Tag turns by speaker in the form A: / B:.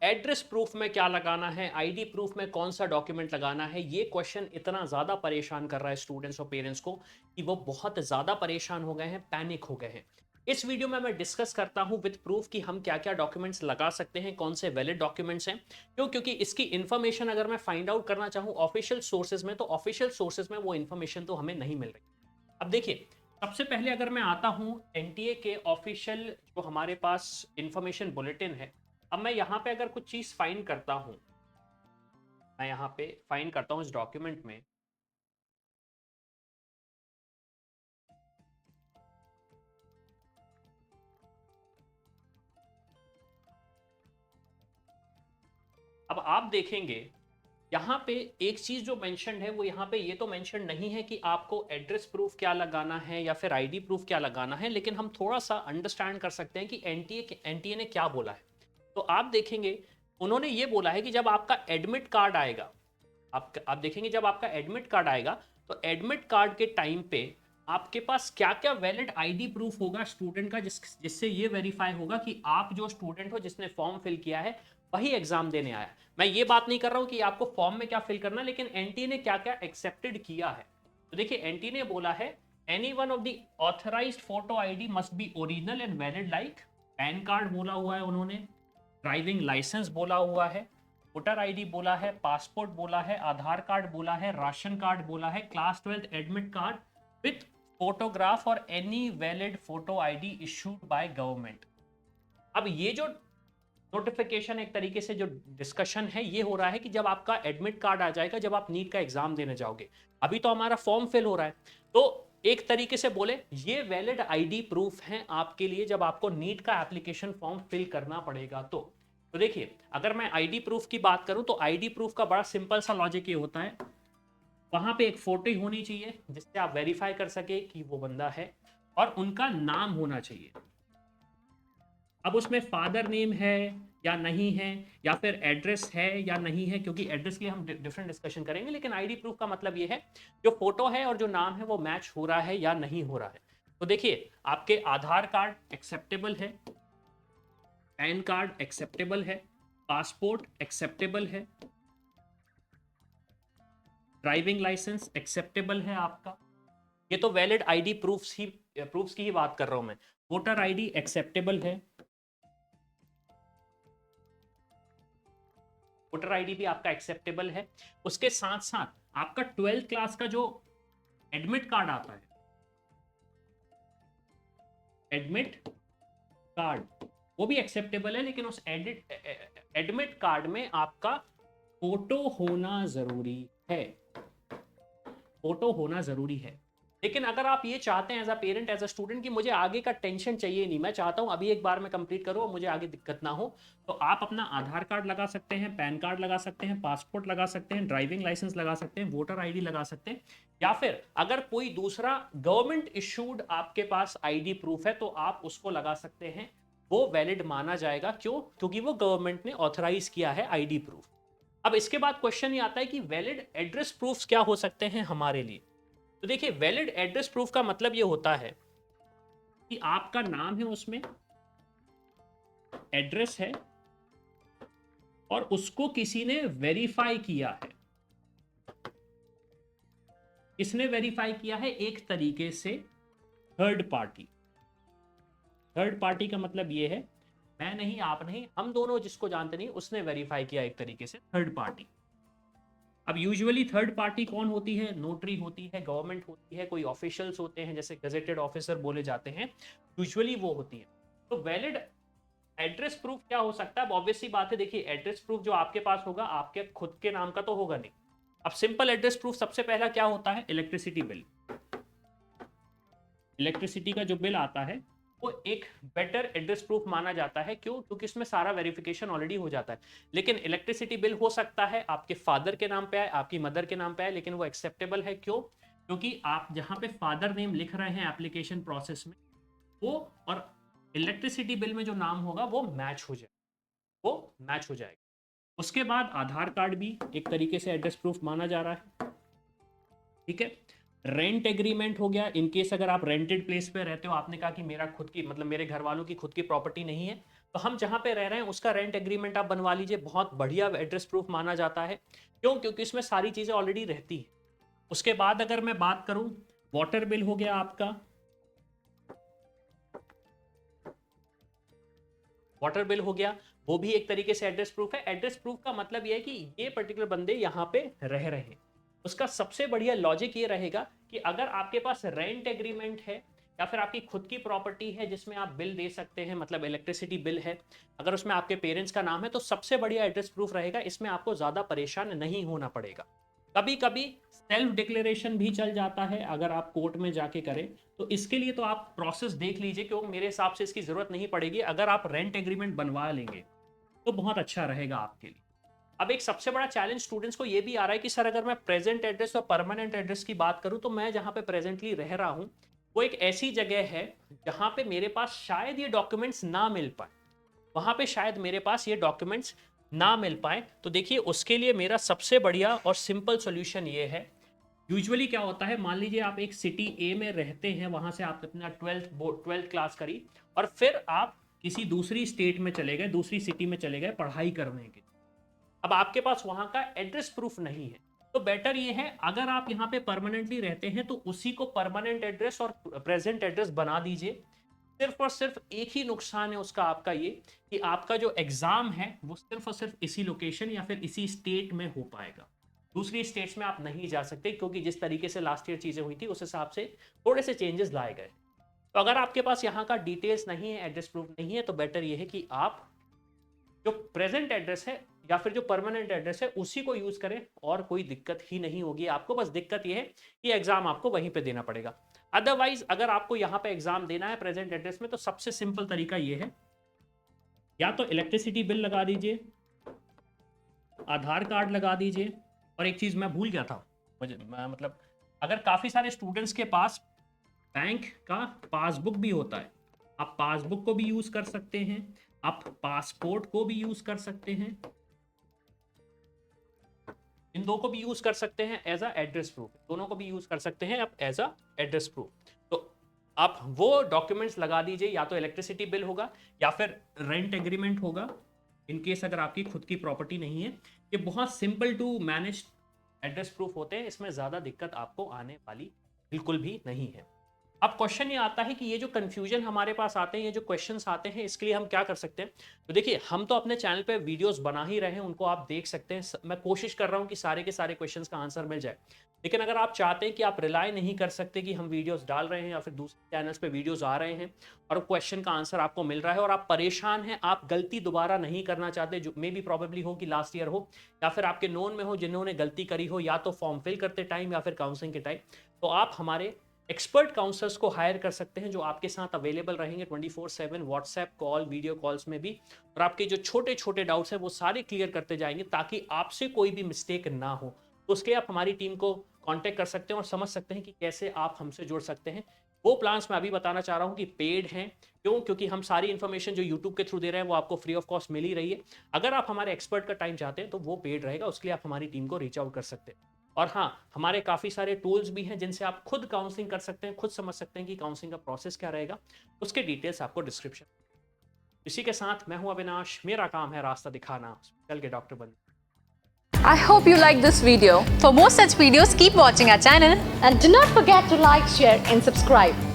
A: Address proof में क्या लगाना है, आईडी प्रूफ में कौन सा डॉक्यूमेंट लगाना है, ये क्वेश्चन इतना ज़्यादा परेशान कर रहा है स्टूडेंट्स और पेरेंट्स को कि वो बहुत ज़्यादा परेशान हो गए हैं, पैनिक हो गए हैं। इस वीडियो में मैं डिस्कस करता हूं विद प्रूफ कि हम क्या क्या डॉक्यूमेंट्स लगा सकते हैं, कौन से वैलिड डॉक्यूमेंट्स हैं। क्योंकि इसकी इन्फॉर्मेशन अगर मैं फाइंड आउट करना चाहूँ ऑफिशियल सोर्सेज में, तो ऑफिशियल सोर्सेज में वो इन्फॉर्मेशन तो हमें नहीं मिल रही। अब देखिए, सबसे पहले अगर मैं आता हूं एनटीए के ऑफिशियल जो हमारे पास इंफॉर्मेशन बुलेटिन है। अब मैं यहाँ पे अगर कुछ चीज फाइंड करता हूँ, मैं यहाँ पे फाइंड करता हूँ इस डॉक्यूमेंट में। अब आप देखेंगे यहाँ पे एक चीज जो मेंशन्ड है वो यहाँ पे ये तो मेंशन नहीं है कि आपको एड्रेस प्रूफ क्या लगाना है या फिर आईडी प्रूफ क्या लगाना है, लेकिन हम थोड़ा सा अंडरस्टैंड कर सकते हैं कि एनटीए ने क्या बोला है। तो आप देखेंगे उन्होंने ये बोला है कि जब आपका एडमिट कार्ड आएगा, आप देखेंगे जब आपका एडमिट कार्ड आएगा, तो एडमिट कार्ड के टाइम पे आपके पास क्या क्या वैलिड आईडी प्रूफ होगा स्टूडेंट का, जिससे ये वेरीफाई होगा कि आप जो स्टूडेंट हो जिसने फॉर्म फिल किया है वही एग्जाम देने आया। मैं ये बात नहीं कर रहा हूं कि आपको फॉर्म में क्या फिल करना, लेकिन एनटी ने क्या क्या एक्सेप्टेड किया है। तो देखिए एनटी ने बोला है any one of the authorised photo ID must be original and valid, like pan card बोला हुआ है उन्होंने, ड्राइविंग लाइसेंस बोला हुआ है, वोटर आईडी बोला है, पासपोर्ट बोला है, आधार कार्ड बोला है, राशन कार्ड बोला है, class 12 admit card with photograph और any valid photo ID issued by government. अब ये जो नोटिफिकेशन, एक तरीके से जो डिस्कशन है ये हो रहा है कि जब आपका एडमिट कार्ड आ जाएगा, जब आप नीट का एग्जाम देने जाओगे, अभी तो हमारा फॉर्म फिल हो रहा है, तो एक तरीके से बोले ये वैलिड आईडी प्रूफ हैं आपके लिए जब आपको नीट का एप्लीकेशन फॉर्म फिल करना पड़ेगा। तो देखिए अगर मैं आईडी प्रूफ की बात करूं तो आईडी प्रूफ का बड़ा सिंपल सा लॉजिक ये होता है, वहां पे एक फोटो ही होनी चाहिए जिससे आप वेरीफाई कर सके कि वो बंदा है, और उनका नाम होना चाहिए। अब उसमें फादर नेम है या नहीं है, या फिर एड्रेस है या नहीं है, क्योंकि एड्रेस के लिए हम डिफरेंट डिस्कशन करेंगे, लेकिन आईडी प्रूफ का मतलब ये है जो फोटो है और जो नाम है वो मैच हो रहा है या नहीं हो रहा है। तो देखिए आपके आधार कार्ड एक्सेप्टेबल है, पैन कार्ड एक्सेप्टेबल है, पासपोर्ट एक्सेप्टेबल है, ड्राइविंग लाइसेंस एक्सेप्टेबल है आपका। ये तो वैलिड आईडी प्रूफ्स की ही बात कर रहा हूं मैं। वोटर आईडी एक्सेप्टेबल है, वोटर आईडी भी आपका एक्सेप्टेबल है। उसके साथ साथ आपका 12th क्लास का जो एडमिट कार्ड आता है, एडमिट कार्ड, वो भी एक्सेप्टेबल है, लेकिन उस एडमिट कार्ड में आपका फोटो होना जरूरी है, फोटो होना जरूरी है। लेकिन अगर आप ये चाहते हैं as a parent, as a student, कि मुझे आगे का टेंशन चाहिए नहीं, मैं चाहता हूं अभी एक बार में कंप्लीट करो और मुझे आगे दिक्कत ना हो, तो आप अपना आधार कार्ड लगा सकते हैं, पैन कार्ड लगा सकते हैं, पासपोर्ट लगा सकते हैं, ड्राइविंग लाइसेंस लगा सकते हैं, वोटर आईडी लगा सकते हैं, या फिर अगर कोई दूसरा गवर्नमेंट इशूड आपके पास आईडी प्रूफ है तो आप उसको लगा सकते हैं, वो वैलिड माना जाएगा। क्यों? क्योंकि वो गवर्नमेंट ने ऑथराइज किया है आईडी प्रूफ। अब इसके बाद क्वेश्चन ये आता है कि वैलिड एड्रेस प्रूफ्स क्या हो सकते हैं हमारे लिए। तो देखिए वैलिड एड्रेस प्रूफ का मतलब ये होता है कि आपका नाम है, उसमें एड्रेस है, और उसको किसी ने वेरीफाई किया है। किसने वेरीफाई किया है? एक तरीके से थर्ड पार्टी। थर्ड पार्टी का मतलब ये है मैं नहीं, आप नहीं, हम दोनों जिसको जानते नहीं, उसने वेरीफाई किया एक तरीके से, थर्ड पार्टी। अब यूजुअली थर्ड पार्टी कौन होती है? नोटरी होती है, गवर्नमेंट होती है, कोई ऑफिशियल्स होते हैं जैसे गजेटेड ऑफिसर बोले जाते हैं, यूजुअली वो होती है। तो वैलिड एड्रेस प्रूफ क्या हो सकता है? अब ऑब्वियस सी बात है, देखिए एड्रेस प्रूफ जो आपके पास होगा आपके खुद के नाम का तो होगा नहीं। अब सिंपल एड्रेस प्रूफ सबसे पहला क्या होता है? Electricity bill. इलेक्ट्रिसिटी का जो बिल आता है वो एक बेटर एड्रेस प्रूफ माना जाता है। क्यों? क्योंकि इसमें सारा वेरिफिकेशन ऑलरेडी हो जाता है। लेकिन इलेक्ट्रिसिटी बिल हो सकता है आपके फादर के नाम पे आए, आपकी मदर के नाम पे आए, लेकिन वो एक्सेप्टेबल है। क्यों? क्योंकि आप जहां पे फादर नेम लिख रहे हैं एप्लीकेशन प्रोसेस में, वो और इलेक्ट्रिसिटी बिल में जो नाम होगा वो मैच हो जाए, वो मैच हो जाएगा। उसके बाद आधार कार्ड भी एक तरीके से एड्रेस प्रूफ माना जा रहा है। ठीक है। रेंट एग्रीमेंट हो गया, इन केस अगर आप रेंटेड प्लेस पे रहते हो, आपने कहा कि मेरा खुद की, मतलब मेरे घर वालों की खुद की प्रॉपर्टी नहीं है, तो हम जहाँ पे रह रहे हैं उसका रेंट एग्रीमेंट आप बनवा लीजिए, बहुत बढ़िया एड्रेस प्रूफ माना जाता है। क्यों? क्योंकि इसमें सारी चीज़ें ऑलरेडी रहती हैं। उसके बाद अगर मैं बात करूं, वाटर बिल हो गया आपका, वाटर बिल हो गया, वो भी एक तरीके से एड्रेस प्रूफ है। एड्रेस प्रूफ का मतलब ये है कि ये पर्टिकुलर बंदे यहाँ पे रह रहे हैं। उसका सबसे बढ़िया लॉजिक ये रहेगा कि अगर आपके पास रेंट एग्रीमेंट है या फिर आपकी खुद की प्रॉपर्टी है जिसमें आप बिल दे सकते हैं, मतलब इलेक्ट्रिसिटी बिल है, अगर उसमें आपके पेरेंट्स का नाम है, तो सबसे बढ़िया एड्रेस प्रूफ रहेगा। इसमें आपको ज़्यादा परेशान नहीं होना पड़ेगा। कभी कभी सेल्फ डिक्लेरेशन भी चल जाता है अगर आप कोर्ट में जाके करें, तो इसके लिए तो आप प्रोसेस देख लीजिए, क्योंकि मेरे हिसाब से इसकी ज़रूरत नहीं पड़ेगी। अगर आप रेंट एग्रीमेंट बनवा लेंगे तो बहुत अच्छा रहेगा आपके लिए। अब एक सबसे बड़ा चैलेंज स्टूडेंट्स को ये भी आ रहा है कि सर अगर मैं प्रेजेंट एड्रेस और परमानेंट एड्रेस की बात करूं, तो मैं जहां पे प्रेजेंटली रह रहा हूं वो एक ऐसी जगह है जहां पे मेरे पास शायद ये डॉक्यूमेंट्स ना मिल पाए, वहां पे शायद मेरे पास ये डॉक्यूमेंट्स ना मिल पाए। तो देखिए उसके लिए मेरा सबसे बढ़िया और सिंपल सोल्यूशन ये है। यूजुअली क्या होता है, मान लीजिए आप एक सिटी ए में रहते हैं, वहां से आप अपना ट्वेल्थ क्लास करी और फिर आप किसी दूसरी स्टेट में चले गए, दूसरी सिटी में चले गए पढ़ाई करने के। अब आपके पास वहां का एड्रेस प्रूफ नहीं है, तो बेटर ये है अगर आप यहाँ पे परमानेंटली रहते हैं तो उसी को परमानेंट एड्रेस और प्रेजेंट एड्रेस बना दीजिए। सिर्फ और सिर्फ एक ही नुकसान है उसका आपका ये कि आपका जो एग्जाम है वो सिर्फ और सिर्फ इसी लोकेशन या फिर इसी स्टेट में हो पाएगा। दूसरी स्टेट्स में आप नहीं जा सकते, क्योंकि जिस तरीके से लास्ट ईयर चीजें हुई थी उस हिसाब से थोड़े से चेंजेस लाए गए। तो अगर आपके पास यहाँ का डिटेल्स नहीं है, एड्रेस प्रूफ नहीं है, तो बेटर ये है कि आप जो प्रेजेंट एड्रेस है या फिर जो परमानेंट एड्रेस है उसी को यूज करें, और कोई दिक्कत ही नहीं होगी आपको। बस दिक्कत ये है कि एग्जाम आपको वहीं पे देना पड़ेगा। अदरवाइज अगर आपको यहाँ पे एग्जाम देना है प्रेजेंट एड्रेस में, तो सबसे सिंपल तरीका ये है, या तो इलेक्ट्रिसिटी बिल लगा दीजिए, आधार कार्ड लगा दीजिए, और एक चीज मैं भूल गया था, मतलब अगर काफी सारे स्टूडेंट्स के पास बैंक का पासबुक भी होता है, आप पासबुक को भी यूज कर सकते हैं, आप पासपोर्ट को भी यूज कर सकते हैं, इन दो को भी यूज कर सकते हैं एज अ एड्रेस प्रूफ, दोनों को भी यूज कर सकते हैं आप एज अ एड्रेस प्रूफ। तो आप वो डॉक्यूमेंट्स लगा दीजिए, या तो इलेक्ट्रिसिटी बिल होगा या फिर रेंट एग्रीमेंट होगा, इन केस अगर आपकी खुद की प्रॉपर्टी नहीं है। ये बहुत simple to manage address proof होते हैं, इसमें ज़्यादा दिक्कत आपको आने वाली बिल्कुल भी नहीं है। अब क्वेश्चन ये आता है कि ये जो कंफ्यूजन हमारे पास आते हैं, ये जो क्वेश्चंस आते हैं, इसके लिए हम क्या कर सकते हैं। तो देखिए हम तो अपने चैनल पे वीडियोस बना ही रहे हैं, उनको आप देख सकते हैं। मैं कोशिश कर रहा हूँ कि सारे के सारे क्वेश्चंस का आंसर मिल जाए, लेकिन अगर आप चाहते हैं कि आप रिलाय नहीं कर सकते कि हम वीडियोस डाल रहे हैं या फिर दूसरे चैनल्स पे वीडियोस आ रहे हैं और क्वेश्चन का आंसर आपको मिल रहा है और आप परेशान हैं, आप गलती दोबारा नहीं करना चाहते, जो मे बी प्रॉबेबली हो कि लास्ट ईयर हो या फिर आपके नोन में हो जिन्होंने गलती करी हो, या तो फॉर्म फिल करते टाइम या फिर काउंसलिंग के टाइम, तो आप हमारे एक्सपर्ट काउंसलर्स को हायर कर सकते हैं जो आपके साथ अवेलेबल रहेंगे 24/7 व्हाट्सएप कॉल, वीडियो कॉल्स में भी, और आपके जो छोटे छोटे डाउट्स हैं वो सारे क्लियर करते जाएंगे ताकि आपसे कोई भी मिस्टेक ना हो। तो उसके आप हमारी टीम को कांटेक्ट कर सकते हैं और समझ सकते हैं कि कैसे आप हमसे जुड़ सकते हैं। वो प्लान्स मैं अभी बताना चाह रहा हूँ कि पेड हैं। क्यों? क्योंकि हम सारी इन्फॉर्मेशन जो यूट्यूब के थ्रू दे रहे हैं वो आपको फ्री ऑफ कॉस्ट मिल ही रही है। अगर आप हमारे एक्सपर्ट का टाइम चाहते हैं तो वो पेड रहेगा, उसके लिए आप हमारी टीम को रीच आउट कर सकते हैं। और हाँ, हमारे काफ़ी सारे टूल्स भी हैं जिनसे आप खुद काउंसलिंग कर सकते हैं, खुद समझ सकते हैं कि काउंसलिंग का प्रोसेस क्या रहेगा। उसके डिटेल्स आपको डिस्क्रिप्शन। इसी के साथ मैं हूं अविनाश, मेरा काम है रास्ता दिखाना, चल के डॉक्टर बन।
B: I hope you like this video. For more such videos, keep watching our channel
C: and do not forget to like, share and subscribe.